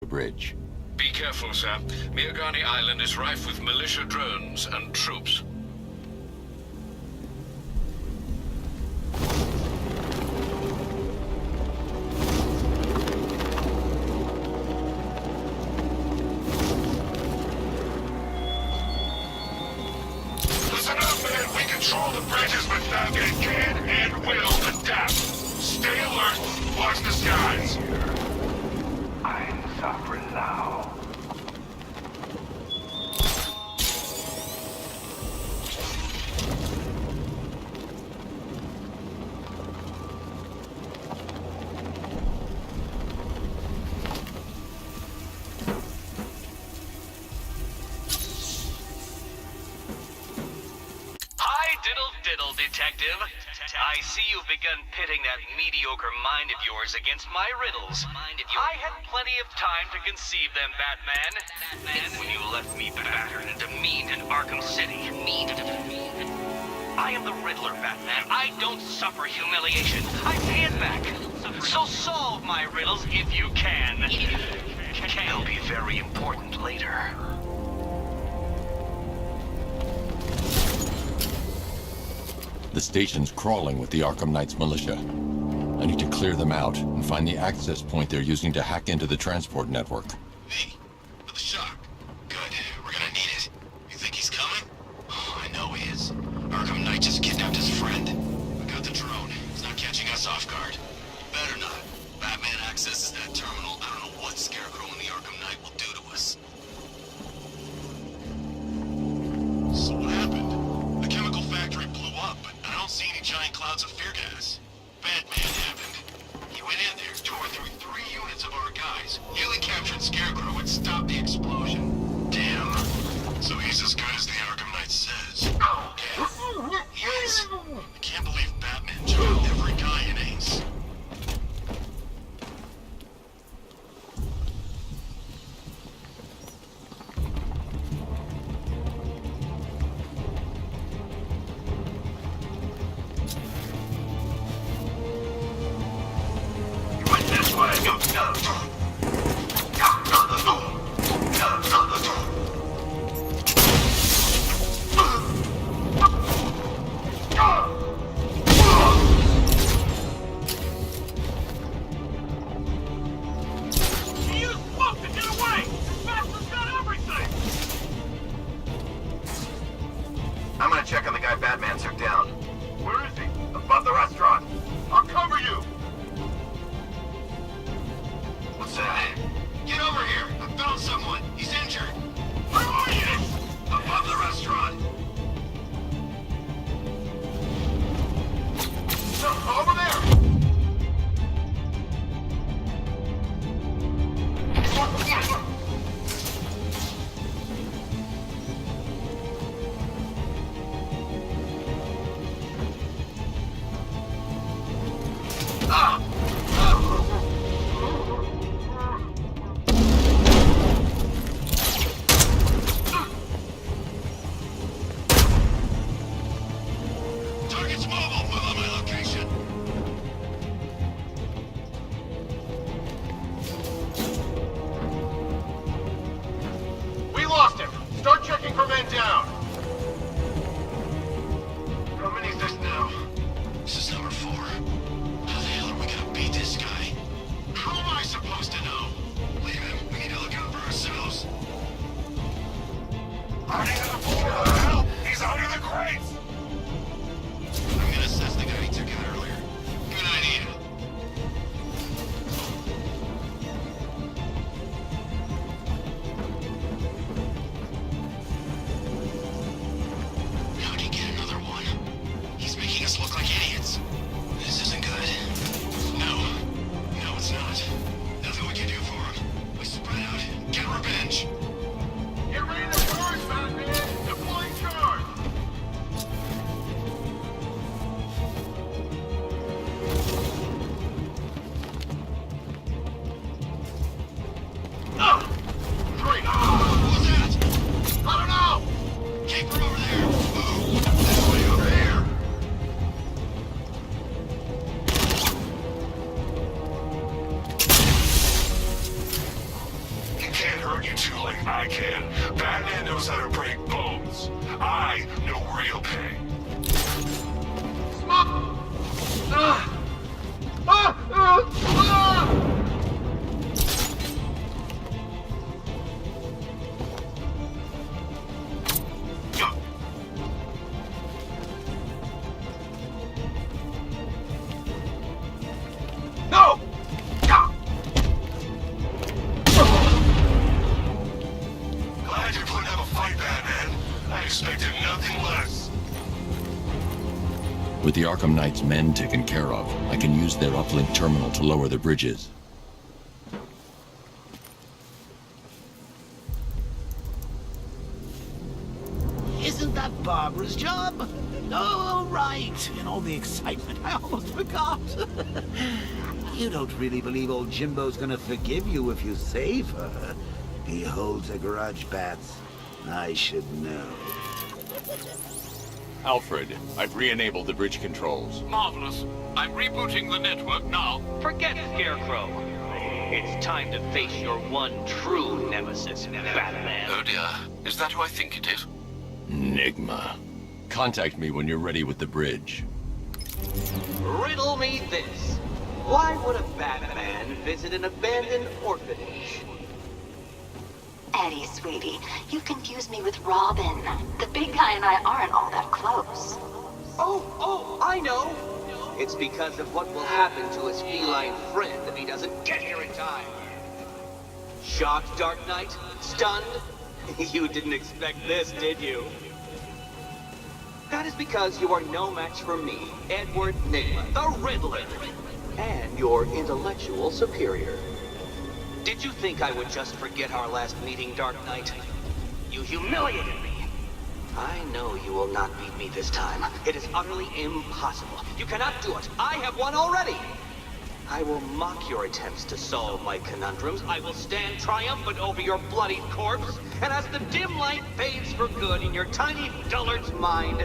bridge. Be careful, sir. Miagani Island is rife with militia drones and troops. Listen up, man. We control the bridges, but Falcon can and will adapt. Stay alert. Watch the skies. I'm suffering now. Diddle, detective. I see you've begun pitting that mediocre mind of yours against my riddles. I had plenty of time to conceive them, Batman. When you left me battered and demeaned in Arkham City. I am the Riddler, Batman. I don't suffer humiliation. I pay it back. So solve my riddles if you can. They'll be very important later. The station's crawling with the Arkham Knight's militia. I need to clear them out and find the access point they're using to hack into the transport network. Me, for the shock. Good. We're gonna need it. You think he's coming? Oh, I know he is. Arkham Knight just kidnapped his friend. We got the drone. It's not catching us off guard. Better not. Batman accesses that terminal. I don't know what Scarecrow and the Arkham Knight will do to us. So what happened? The chemical factory blew up, but I don't see any giant clouds of fear gas. Batman happened. He went in there, tore through 3 units of our guys, nearly captured Scarecrow and stopped the explosion. Damn. So he's as good as the Arkham Knight says. Yeah, he is. I can't believe Batman joined every guy in Ace. I'm gonna check on the guy Batman took down. Where is he? Above the restaurant. I'll cover you! What's that? Get over here! I found someone! He's injured! Where are you? Above the restaurant. No, over there! Target's mobile! Move on my location! We lost him! Start checking for men down! How many is this now? This is number 4. How the hell are we gonna beat this guy? How am I supposed to know? Leave him. We need to look out for ourselves. Hiding in the floor! Help! He's under the crates! I'm gonna assess the guy he took out earlier. Good idea. How'd he get another one? He's making us look like idiots. This isn't good. No. No, it's not. Nothing we can do for him. We spread out. Get revenge. Get ready to charge, Batman! you like I can. Batman knows how to break bones. I know real pain. No! Glad you're putting up a fight, Batman. I expected nothing less. With the Arkham Knight's men taken care of, I can use their uplink terminal to lower the bridges. Isn't that Barbara's job? Oh, right. In all the excitement, I almost forgot. You don't really believe old Jimbo's gonna forgive you if you save her. He holds a grudge, Bats. I should know. Alfred, I've re-enabled the bridge controls. Marvelous. I'm rebooting the network now. Forget Scarecrow. It's time to face your one true nemesis, Batman. Oh dear. Is that who I think it is? Enigma. Contact me when you're ready with the bridge. Riddle me this. Why would a Batman visit an abandoned orphanage? Eddie, sweetie, you confused me with Robin. The big guy and I aren't all that close. Oh, I know. It's because of what will happen to his feline friend if he doesn't get here in time. Shocked, Dark Knight? Stunned? You didn't expect this, did you? That is because you are no match for me, Edward Nygma, the Riddler, and your intellectual superior. Did you think I would just forget our last meeting, Dark Knight? You humiliated me. I know you will not beat me this time. It is utterly impossible. You cannot do it. I have won already. I will mock your attempts to solve my conundrums. I will stand triumphant over your bloodied corpse. And as the dim light fades for good in your tiny dullard's mind,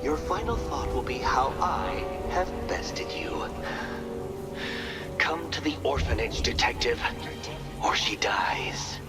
your final thought will be how I have bested you. Come to the orphanage, detective, or she dies.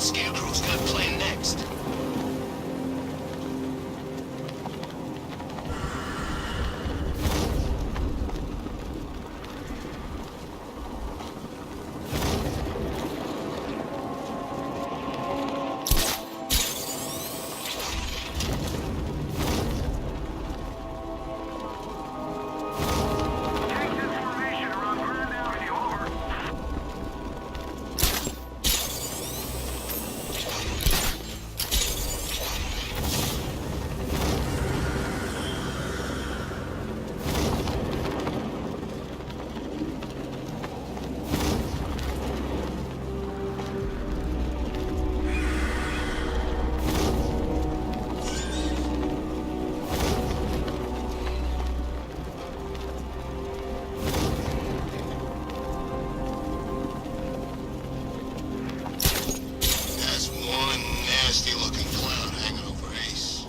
Scarecrow's got planned next. nasty looking cloud hanging over Ace.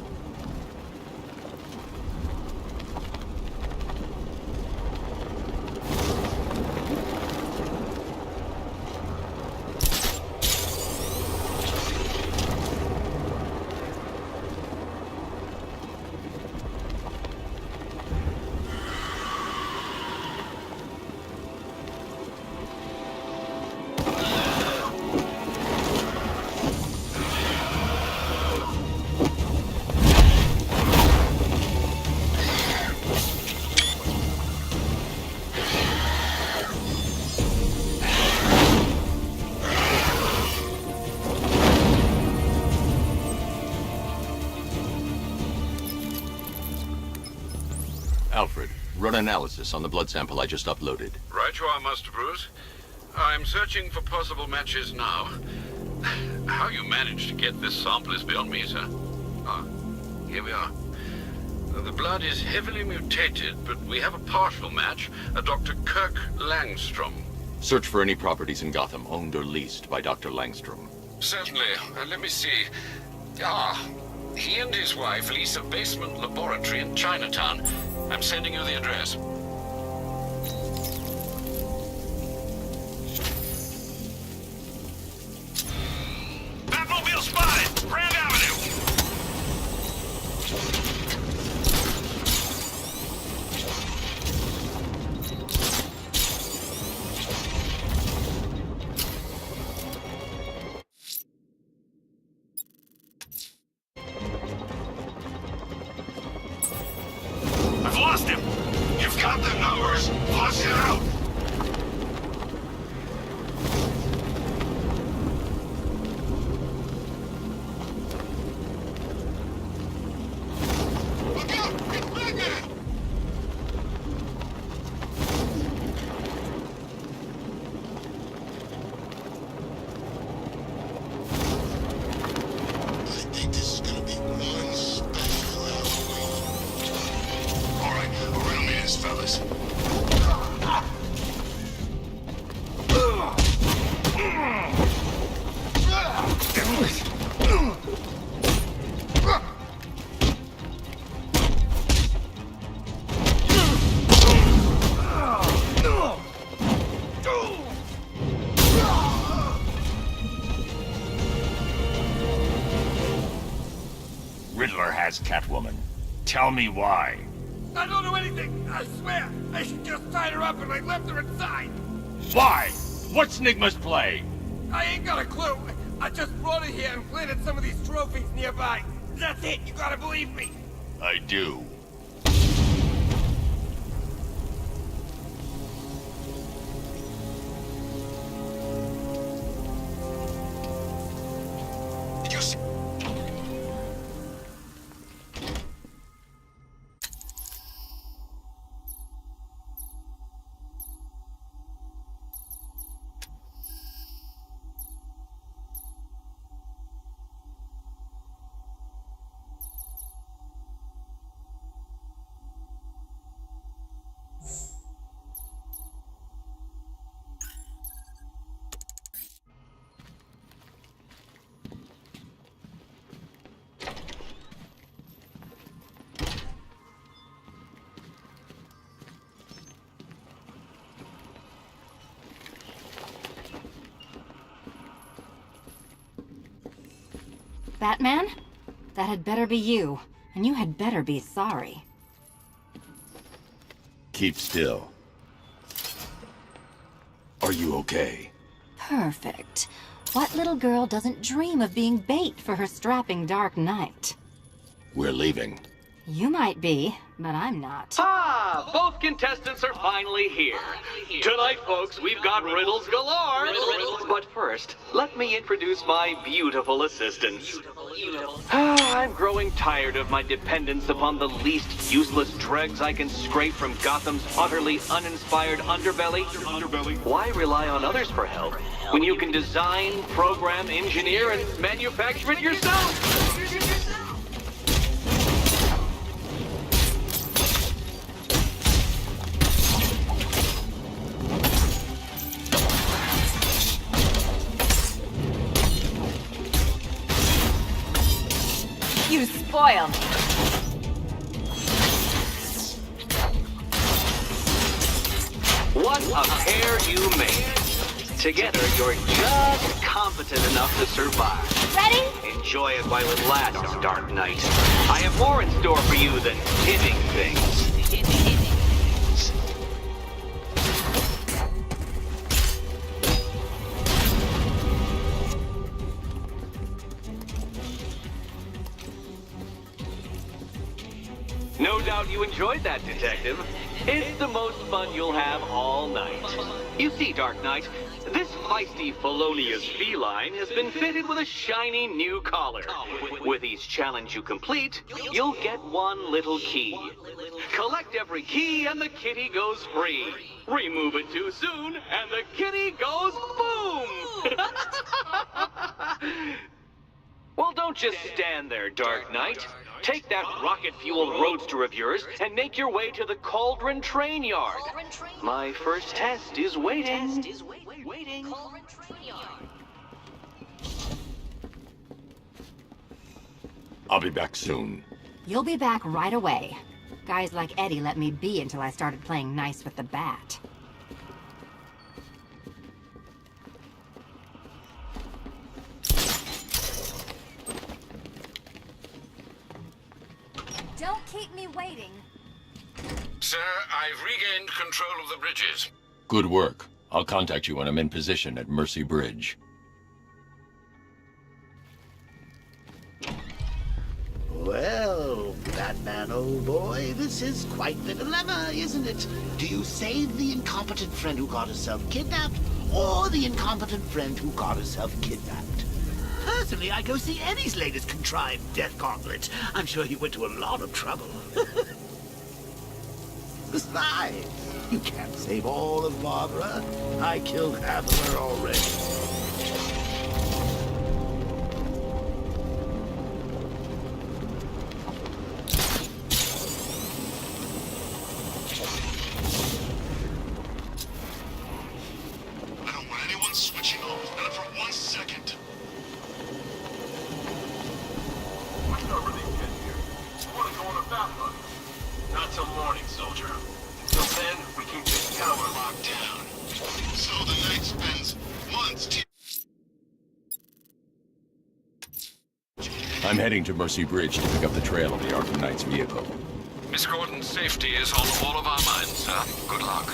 Alfred, run analysis on the blood sample I just uploaded. Right you are, Master Bruce. I'm searching for possible matches now. How you managed to get this sample is beyond me, sir. Ah, here we are. The blood is heavily mutated, but we have a partial match, a Dr. Kirk Langstrom. Search for any properties in Gotham owned or leased by Dr. Langstrom. Certainly. Let me see. He and his wife lease a basement laboratory in Chinatown. I'm sending you the address. Batmobile spotted! Grand Avenue! I've lost him! You've got the numbers! Flush it out! Look out! It's Batman! I think this is gonna be one special Halloween. All right, around me this, fellas. Riddler has Catwoman. Tell me why. I don't know anything, I swear. I just tied her up and I left her inside. Why? What's Nigma's play? I ain't got a clue. I just brought her here and planted some of these trophies nearby. That's it, you gotta believe me. I do. Did you see? Batman? That had better be you, and you had better be sorry. Keep still. Are you okay? Perfect. What little girl doesn't dream of being bait for her strapping Dark Knight? We're leaving. You might be, but I'm not. Ah, both contestants are finally here. Tonight, folks, we've got riddles galore. But first, let me introduce my beautiful assistants. I'm growing tired of my dependence upon the least useless dregs I can scrape from Gotham's utterly uninspired underbelly. Why rely on others for help when you can design, program, engineer, and manufacture it yourself? You spoil me. What a pair you make. Together, you're just competent enough to survive. Ready? Enjoy it while it lasts, Dark Knight. I have more in store for you than hitting things. No doubt you enjoyed that, Detective. It's the most fun you'll have all night. You see, Dark Knight, this feisty felonious feline has been fitted with a shiny new collar. With each challenge you complete, you'll get one little key. Collect every key and the kitty goes free. Remove it too soon and the kitty goes boom! Well, don't just stand there, Dark Knight. Take that rocket-fueled roadster of yours and make your way to the Cauldron Train Yard. My first test is waiting. I'll be back soon. You'll be back right away. Guys like Eddie let me be until I started playing nice with the bat. Don't keep me waiting. Sir, I've regained control of the bridges. Good work. I'll contact you when I'm in position at Mercy Bridge. Well, Batman, old boy, this is quite the dilemma, isn't it? Do you save the incompetent friend who got herself kidnapped, or the incompetent friend who got herself kidnapped? Personally, I go see Eddie's latest contrived death gauntlet. I'm sure he went to a lot of trouble. Besides, you can't save all of Barbara. I killed half of her already. I don't want anyone switching off, not for 1 second. What's up with these kids here? You want to go on a bat hunt? Not till morning, soldier. Till then, we keep this tower locked down. So the night spends months I'm heading to Mercy Bridge to pick up the trail of the Arkham Knight's vehicle. Miss Gordon's safety is on all of our minds, sir. Good luck.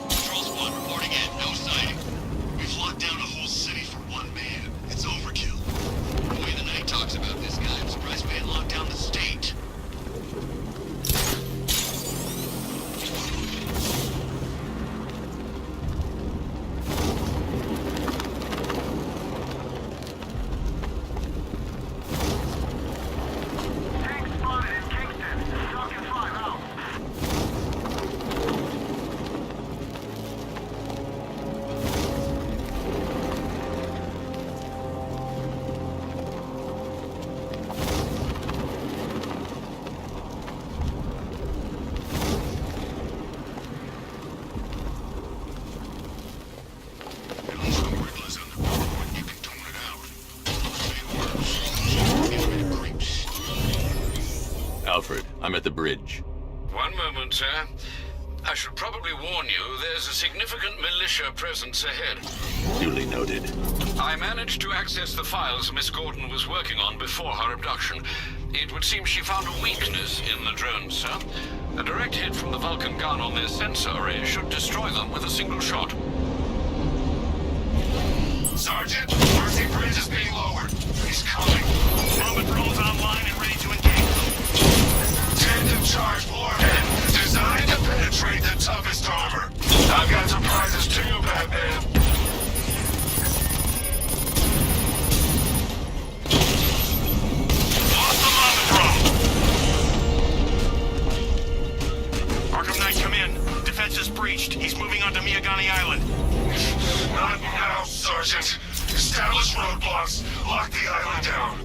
Patrol squad reporting in. No sighting. We've locked down a whole city for one man. It's overkill. The way the night talks about this guy, I'm surprised we ain't locked down the state. Tank spotted in Kingston. Talking 5 out. Riddler's on the board. You can tune it out. Get rid of creeps. Alfred, I'm at the bridge. One moment, sir. I should probably warn you, there's a significant militia presence ahead. Duly noted. I managed to access the files Miss Gordon was working on before her abduction. It would seem she found a weakness in the drones, sir. A direct hit from the Vulcan gun on their sensor array should destroy them with a single shot. Sergeant, Mercy Bridge is being lowered. He's coming. Bomber drones online and ready to engage. Tandem charge warhead, designed to penetrate the toughest armor. I've got surprises too, Batman. Lost the bomber drone. Arkham Knight, come in. Defense is breached. He's moving onto Miyagani Island. Not now, Sergeant. Establish roadblocks. Lock the island down.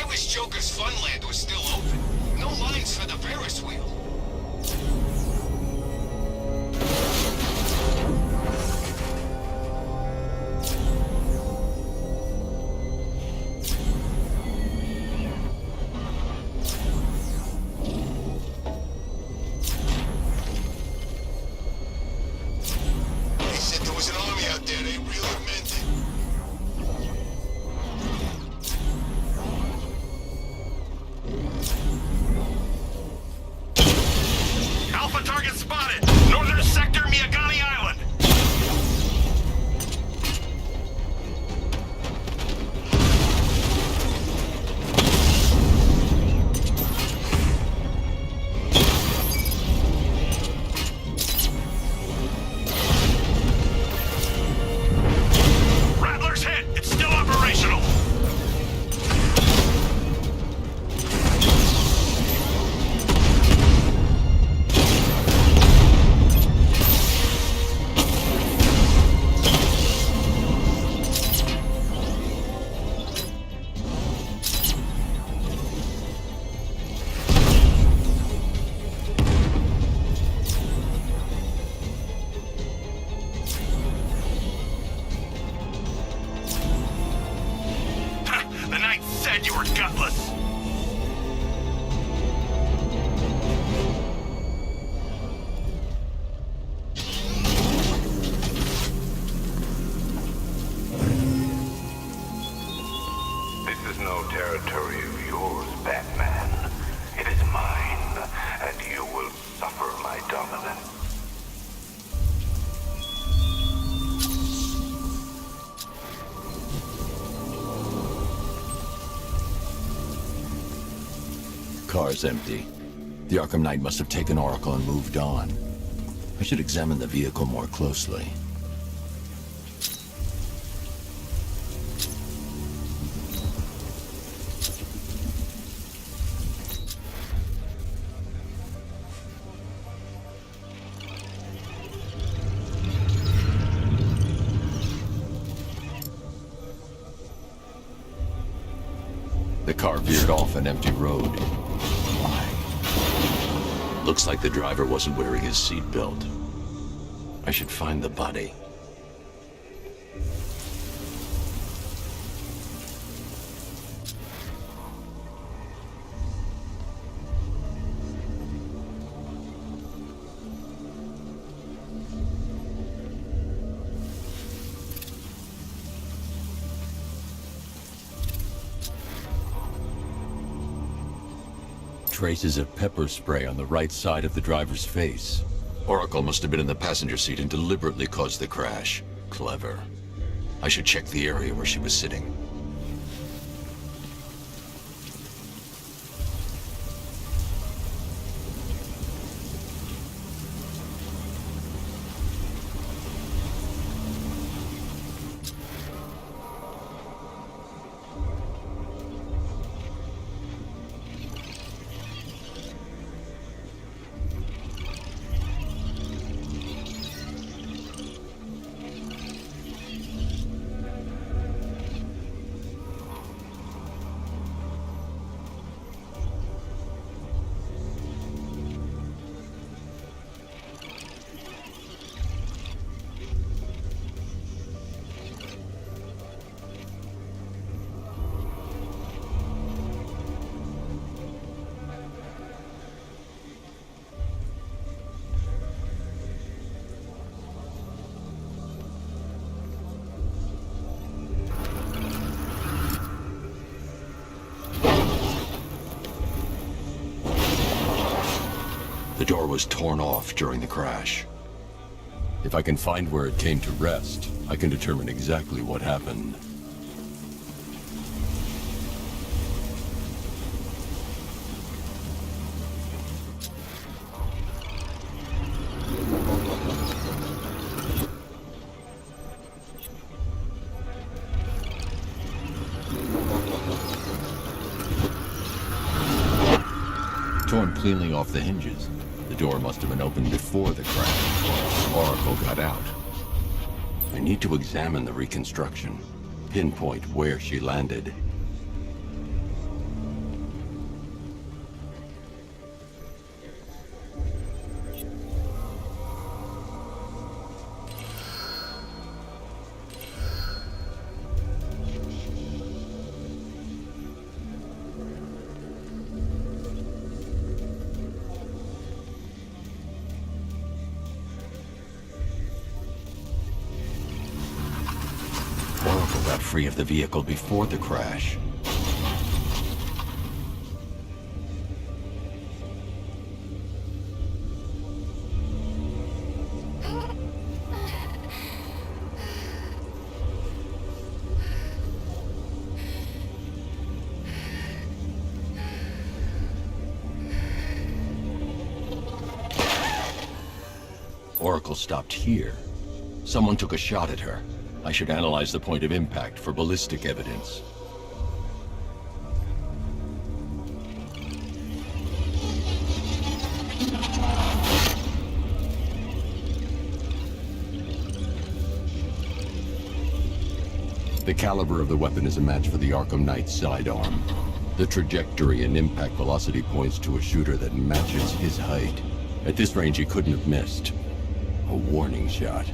wish Joker's Funland was still open. No lines for the Ferris wheel. They said there was an army out there. They really meant it. Alpha target spotted! Northern sector, Miyagani Island! Rattler's hit! It's still operational! The Knight said you were gutless! This is no territory of yours, Batman. It is mine, and you will suffer my dominance. Car's empty. The Arkham Knight must have taken Oracle and moved on. I should examine the vehicle more closely. The car veered off an empty road. Looks like the driver wasn't wearing his seatbelt. I should find the body. Traces of pepper spray on the right side of the driver's face. Oracle must have been in the passenger seat and deliberately caused the crash. Clever. I should check the area where she was sitting. The door was torn off during the crash. If I can find where it came to rest, I can determine exactly what happened. Torn cleanly off the hinges. The door must have been opened before the crash. Oracle got out. I need to examine the reconstruction. Pinpoint where she landed. telemetry of the vehicle before the crash. Oracle stopped here. Someone took a shot at her. I should analyze the point of impact for ballistic evidence. The caliber of the weapon is a match for the Arkham Knight's sidearm. The trajectory and impact velocity points to a shooter that matches his height. At this range, he couldn't have missed. A warning shot.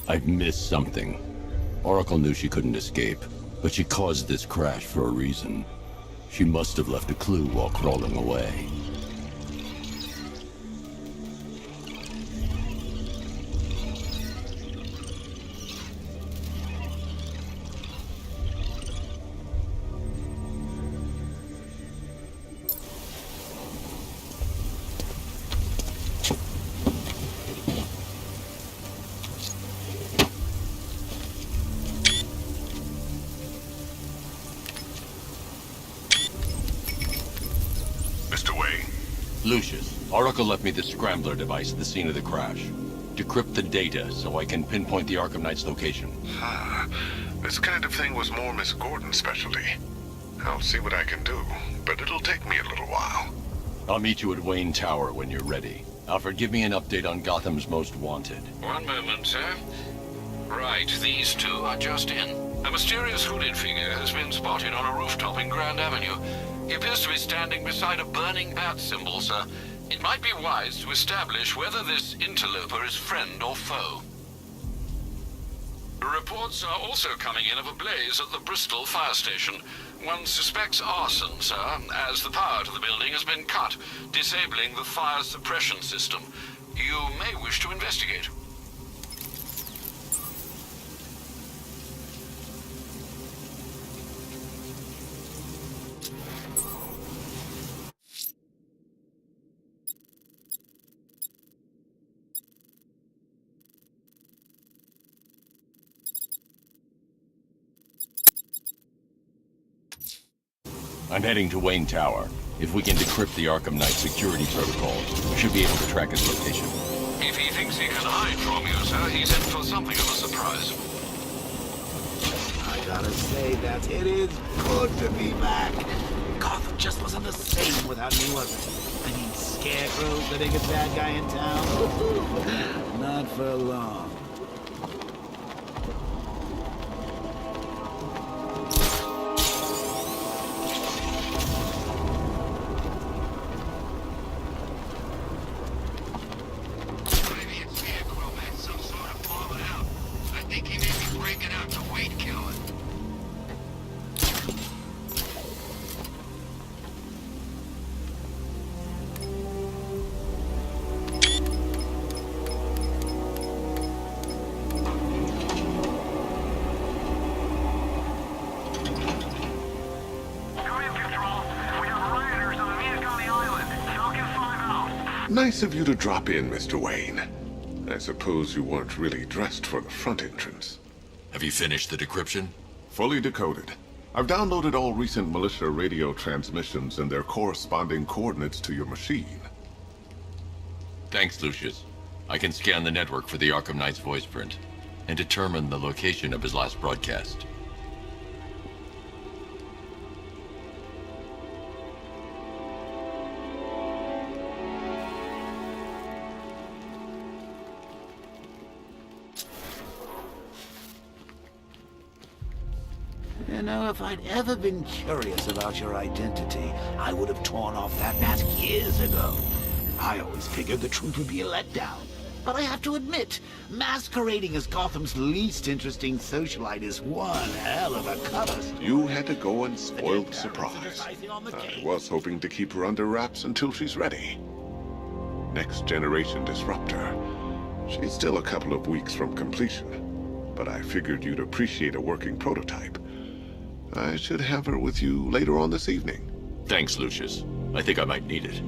I've missed something. Oracle knew she couldn't escape, but she caused this crash for a reason. She must have left a clue while crawling away. Lucius, Oracle left me the scrambler device at the scene of the crash. Decrypt the data so I can pinpoint the Arkham Knight's location. This kind of thing was more Miss Gordon's specialty. I'll see what I can do, but it'll take me a little while. I'll meet you at Wayne Tower when you're ready. Alfred, give me an update on Gotham's Most Wanted. One moment, sir. Right, these two are just in. A mysterious hooded figure has been spotted on a rooftop in Grand Avenue. He appears to be standing beside a burning bat symbol, sir. It might be wise to establish whether this interloper is friend or foe. Reports are also coming in of a blaze at the Bristol fire station. One suspects arson, sir, as the power to the building has been cut, disabling the fire suppression system. You may wish to investigate. I'm heading to Wayne Tower. If we can decrypt the Arkham Knight security protocols, we should be able to track his location. If he thinks he can hide from you, sir, he's in for something of a surprise. I gotta say that it is good to be back. Gotham just wasn't the same without me, was it? I mean, Scarecrow's the biggest bad guy in town. Not for long. Nice of you to drop in, Mr. Wayne. I suppose you weren't really dressed for the front entrance. Have you finished the decryption? Fully decoded. I've downloaded all recent militia radio transmissions and their corresponding coordinates to your machine. Thanks, Lucius. I can scan the network for the Arkham Knight's voice print and determine the location of his last broadcast. You know, if I'd ever been curious about your identity, I would have torn off that mask years ago. I always figured the truth would be a letdown. But I have to admit, masquerading as Gotham's least interesting socialite is one hell of a cover story. You had to go and spoil the surprise. I was hoping to keep her under wraps until she's ready. Next generation disruptor. She's still a couple of weeks from completion, but I figured you'd appreciate a working prototype. I should have her with you later on this evening. Thanks, Lucius. I think I might need it.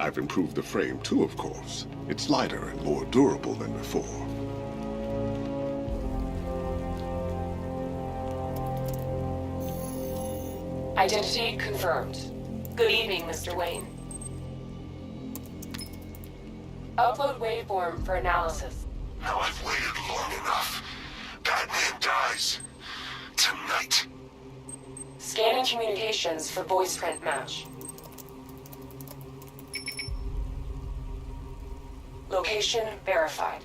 I've improved the frame too, of course. It's lighter and more durable than before. Identity confirmed. Good evening, Mr. Wayne. Upload waveform for analysis. Now I've waited long enough. Batman dies. Tonight. Scanning communications for voice print match. Location verified.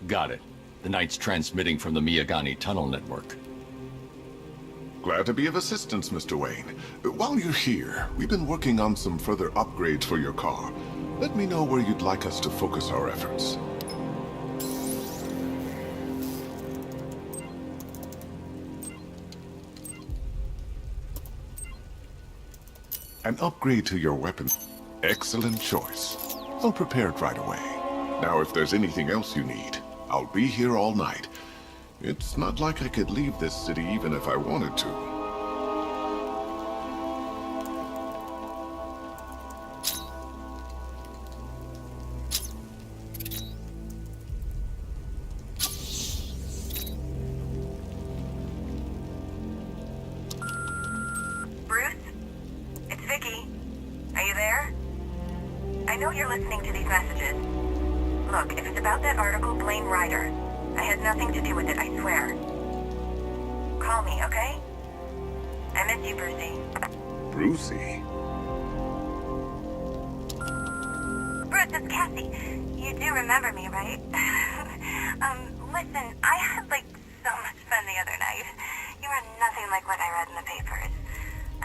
Got it. The Knight's transmitting from the Miyagani tunnel network. Glad to be of assistance, Mr. Wayne. While you're here, we've been working on some further upgrades for your car. Let me know where you'd like us to focus our efforts. An upgrade to your weapon. Excellent choice. I'll prepare it right away. Now, if there's anything else you need, I'll be here all night. It's not like I could leave this city even if I wanted to. Bruce? It's Vicky. Are you there? I know you're listening to these messages. Look, if it's about that article, blame Ryder. I had nothing to do with it, I swear. Call me, okay? I miss you, Brucey. Brucey? Bruce, it's Cassie. You do remember me, right? Listen, I had, so much fun the other night. You are nothing like what I read in the papers.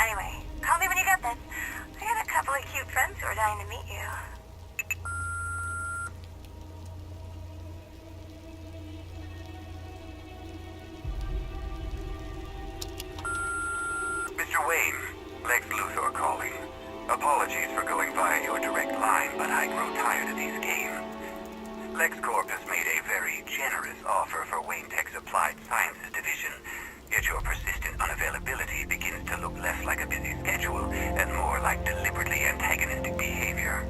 Anyway, call me when you get this. I got a couple of cute friends who are dying to meet you. Mr. Wayne, Lex Luthor calling. Apologies for going via your direct line, but I grow tired of these games. LexCorp has made a very generous offer for Wayne Tech's Applied Sciences division, yet your persistent unavailability begins to look less like a busy schedule and more like deliberately antagonistic behavior.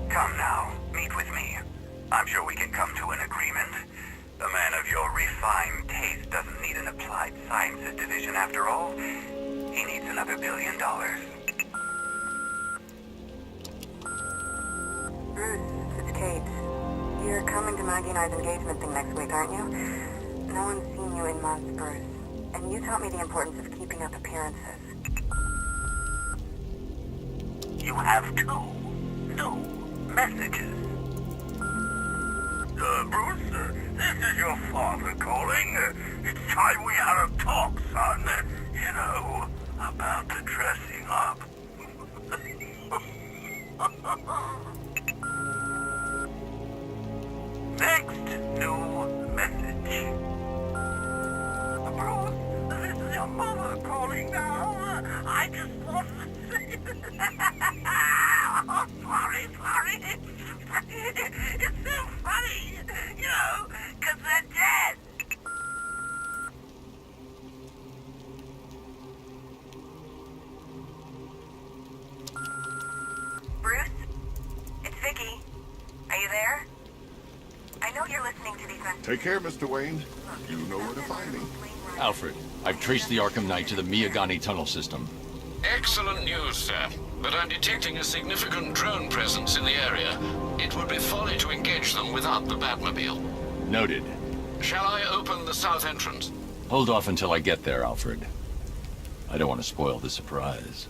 Come now, meet with me. I'm sure we can come to an agreement. A man of your refined taste doesn't need an Applied Sciences division after all. He needs another $1 billion. Bruce, it's Kate. You're coming to Maggie and I's engagement thing next week, aren't you? No one's seen you in months, Bruce. And you taught me the importance of keeping up appearances. You have two new messages. Bruce, this is your father calling. It's time we had a talk, son. You know, about the dressing up. Next new message. Bruce, this is your mother calling now. I just want to say... Oh, sorry. It's so funny, you know, because they're dead. Bruce? It's Vicky. Are you there? I know you're listening to these messages. Take care, Mr. Wayne. You know where to find me. Alfred, I've traced the Arkham Knight to the Miyagani tunnel system. Excellent news, sir. But I'm detecting a significant drone presence in the area. It would be folly to engage them without the Batmobile. Noted. Shall I open the south entrance? Hold off until I get there, Alfred. I don't want to spoil the surprise.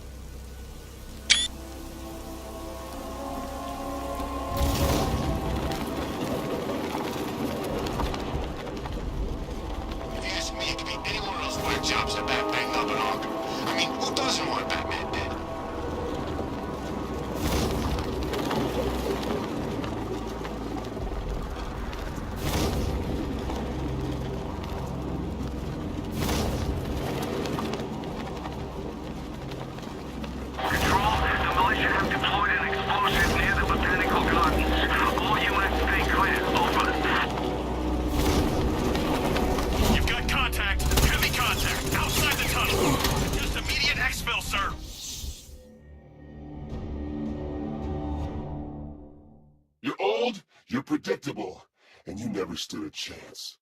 You're predictable, and you never stood a chance.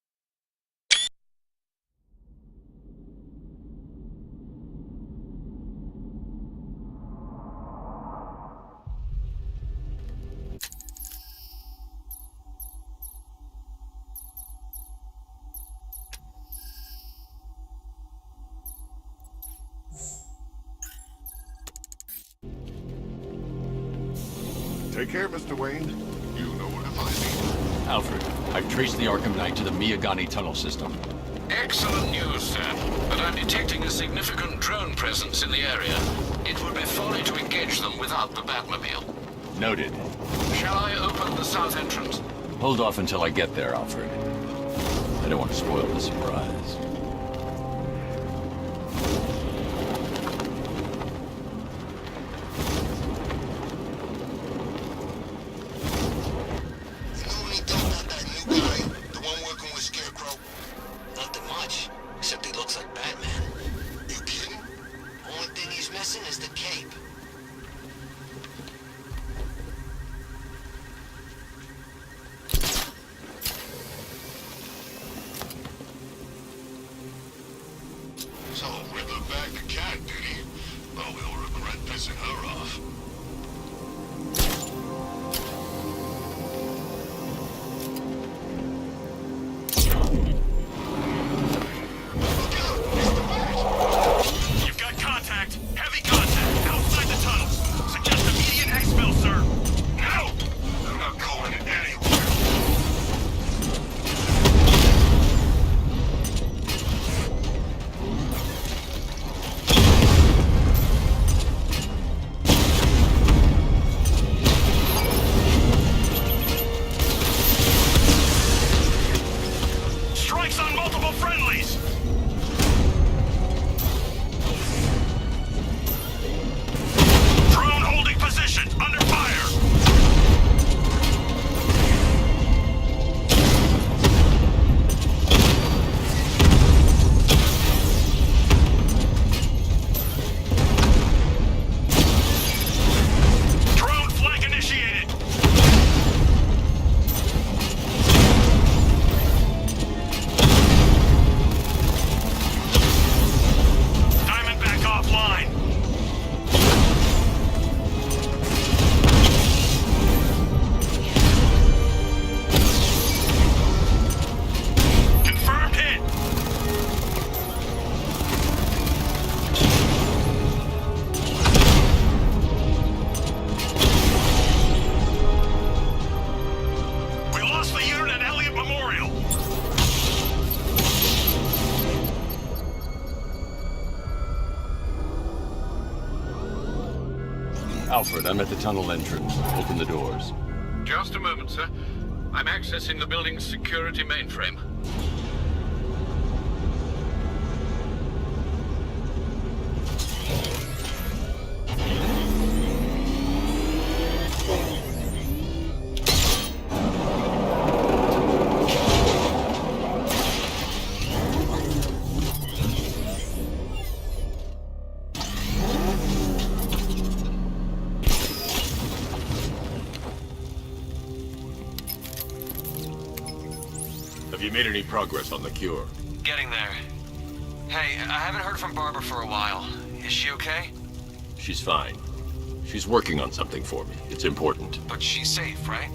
Take care, Mr. Wayne. You know where to find me. Alfred, I've traced the Arkham Knight to the Miyagani tunnel system. Excellent news, sir. But I'm detecting a significant drone presence in the area. It would be folly to engage them without the Batmobile. Noted. Shall I open the south entrance? Hold off until I get there, Alfred. I don't want to spoil the surprise. So, Riddler bagged the cat, did he? Well, we'll regret pissing her off. You've got contact. Heavy contact. Outside the tunnels. Suggest immediate exfil, sir. No! I'm not going anywhere. Strikes on multiple friendlies. Drone holding position. Under fire. Drone flank initiated. Diamondback offline. Confirmed hit. We lost the unit at Elliott Memorial. Alfred, I'm at the tunnel entrance. Open the doors. Just a moment, sir. I'm accessing the building's security mainframe. Have you made any progress on the cure? Getting there. Hey, I haven't heard from Barbara for a while. Is she okay? She's fine. She's working on something for me. It's important. But she's safe, right?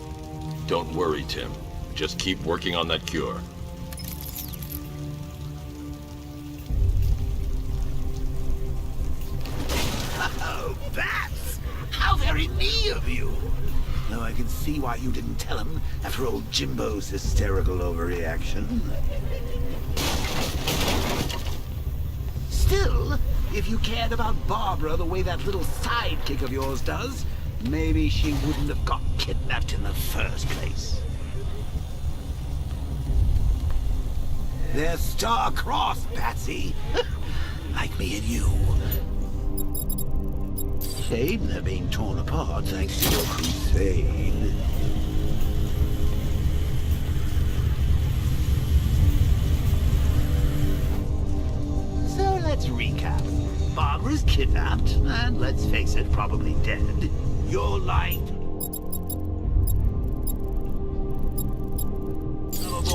Don't worry, Tim. Just keep working on that cure. Oh, Bats! How very me of you! Though I can see why you didn't tell him after old Jimbo's hysterical overreaction. Still, if you cared about Barbara the way that little sidekick of yours does, maybe she wouldn't have got kidnapped in the first place. They're star-crossed, Patsy. Like me and you. Shame they're being torn apart thanks to your crusade. So let's recap. Barbara's kidnapped, and let's face it, probably dead. You're lying.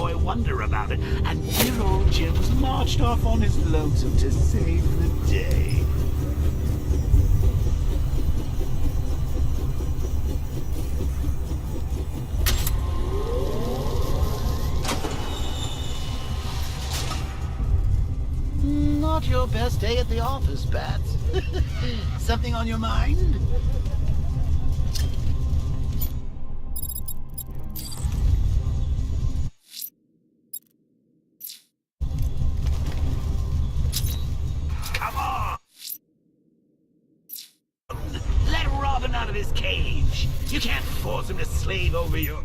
boy wonder about it, and dear old Jim's marched off on his lonesome to save the day. Not your best day at the office, Bats. Something on your mind? Come on! Let Robin out of his cage. You can't force him to slave over your...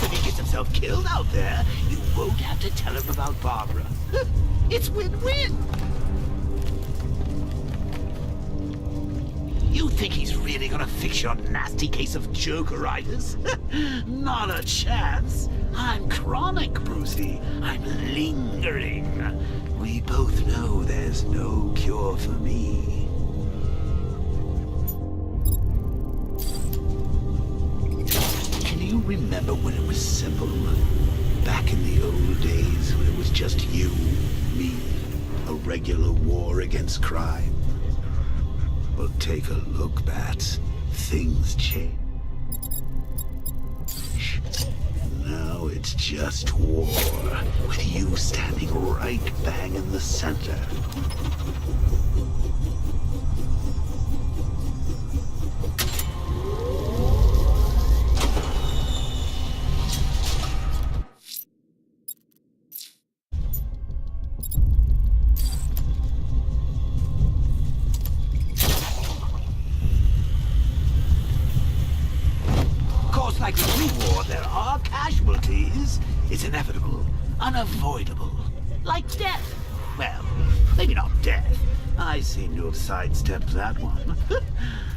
If he gets himself killed out there, you won't have to tell him about Barbara. It's win-win. You think he's really gonna fix your nasty case of jokeritis? Not a chance. I'm chronic, Brucey. I'm lingering. We both know there's no cure for me. You remember when it was simple? Back in the old days when it was just you, me, a regular war against crime? Well, take a look, Bats. Things change. Now it's just war, with you standing right bang in the center. Like any war, there are casualties. It's inevitable, unavoidable. Like death. Well, maybe not death. I seem to have sidestepped that one.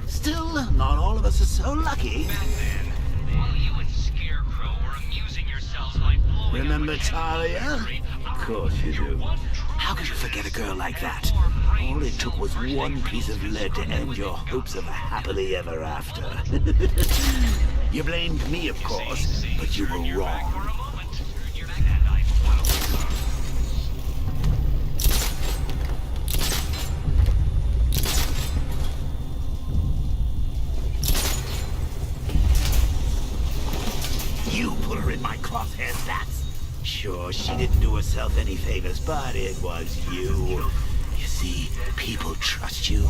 Still, not all of us are so lucky. Batman, while you and Scarecrow were amusing yourselves by blowing Remember Talia? Of course you do. How could you forget a girl like that? All it took was one piece of lead to end your hopes of a happily ever after. You blamed me, of course, but you were wrong. You put her in my crosshairs, Bats. Sure, she didn't do herself any favors, but it was you. You see, people trust you.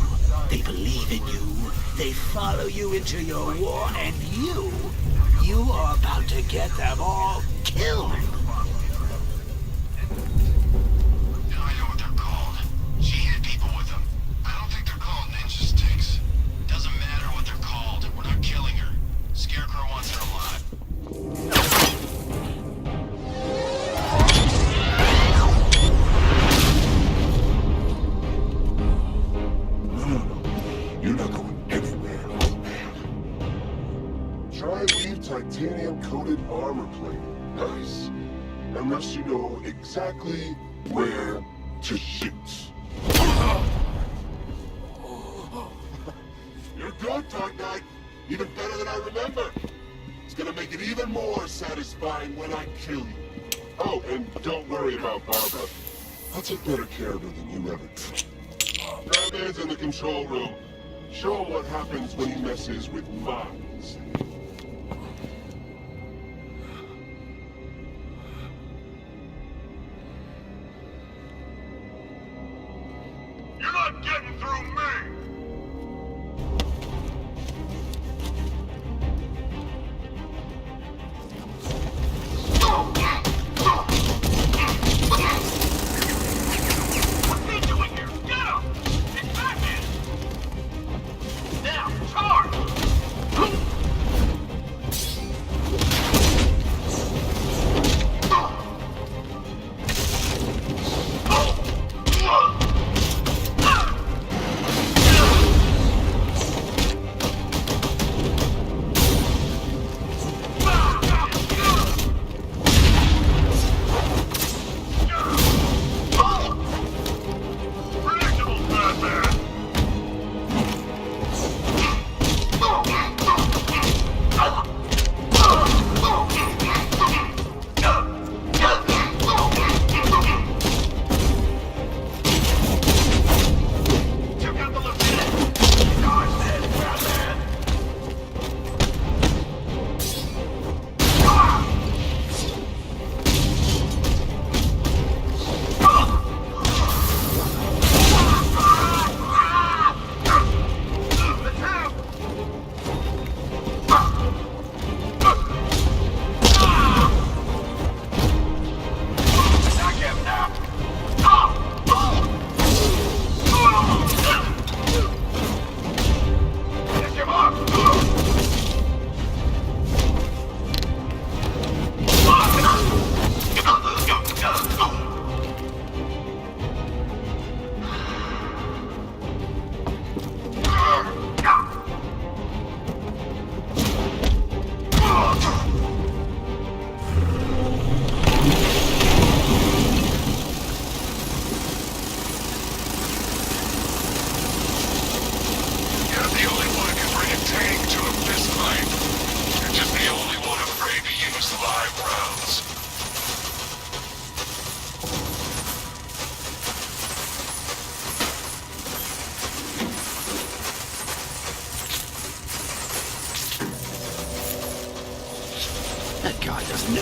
They believe in you. They follow you into your war, and you are about to get them all killed. Now I know what they're called. She hit people with them. I don't think they're called ninja sticks. Doesn't matter what they're called. We're not killing her. Scarecrow wants her alive. You're not going anywhere, old man. Try and leave titanium-coated armor plate. Nice. Unless you know exactly where to shoot. You're good, Dark Knight. Even better than I remember. It's gonna make it even more satisfying when I kill you. Oh, and don't worry about Barbara. I'll take better care of her than you ever did. Batman's in the control room. Show him what happens when he messes with minds. You're not getting through me! What's he doing here? Get him! It's Batman! Now, charge!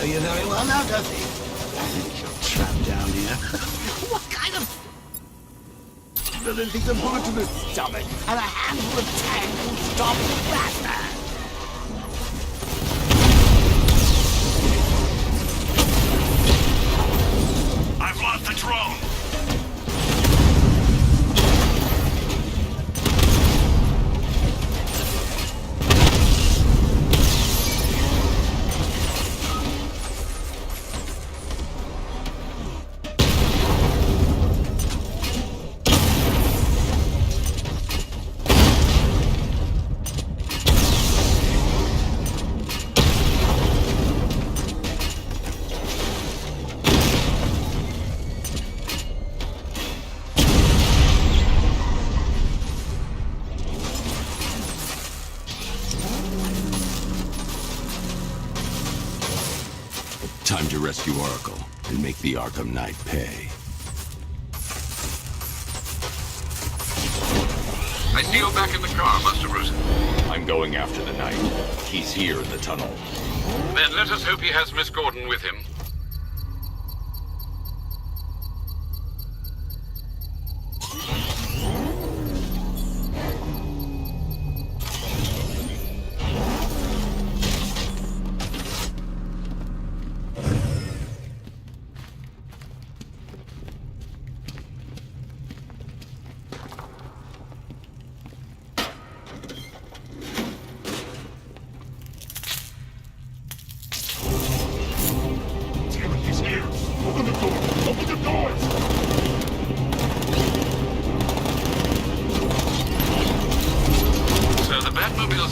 you very well now, does he? I think you're trapped down here. What kind of... He's a bullet to the stomach and a handful of tanks will stop the Batman. I've lost the drone. Time to rescue Oracle and make the Arkham Knight pay. I see you're back in the car, Master Bruce. I'm going after the Knight. He's here in the tunnel. Then let us hope he has Miss Gordon with him.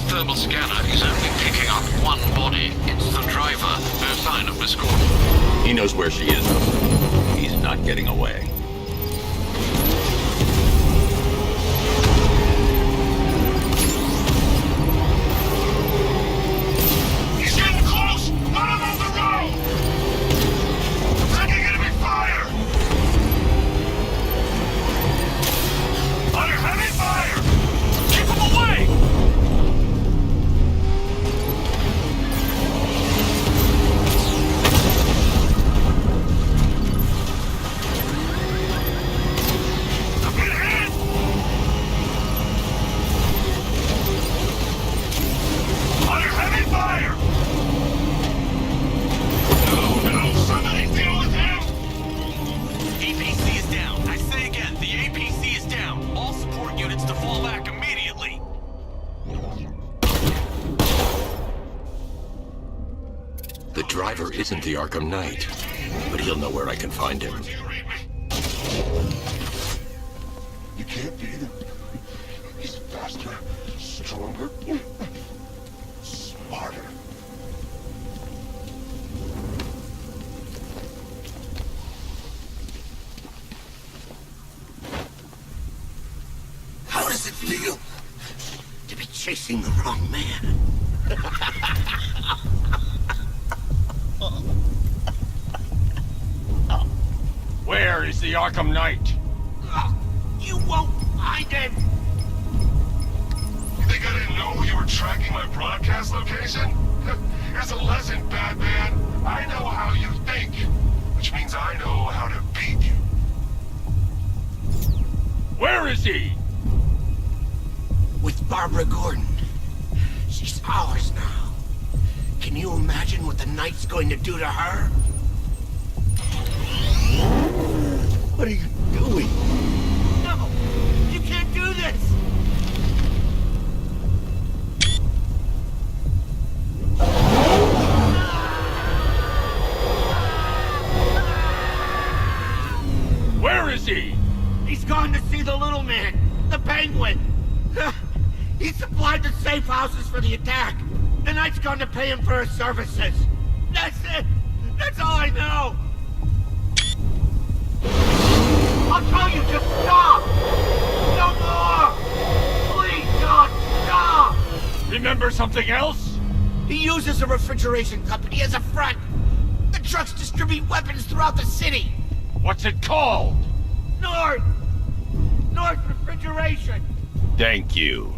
Thermal scanner is only picking up one body. It's the driver. No sign of Miss Gordon. He knows where she is, though. He's not getting away. He's getting close! Not on the road! Taking enemy fire! Under heavy fire! Keep him away! The driver isn't the Arkham Knight, but he'll know where I can find him. You can't beat him. He's faster, stronger, smarter. How does it feel to be chasing the wrong man? Where is the Arkham Knight? You won't find him! You think I didn't know you were tracking my broadcast location? Here's a lesson, Batman. I know how you think, which means I know how to beat you. Where is he? With Barbara Gordon. She's ours now. Can you imagine what the Knight's going to do to her? What are you doing? No! You can't do this! Where is he? He's gone to see the little man, the Penguin. He supplied the safe houses for the attack. The Knight's gone to pay him for his services. That's it! That's all I know! I'll tell you to stop! No more! Please, God, stop! Remember something else? He uses a refrigeration company as a front. The trucks distribute weapons throughout the city. What's it called? North Refrigeration. Thank you.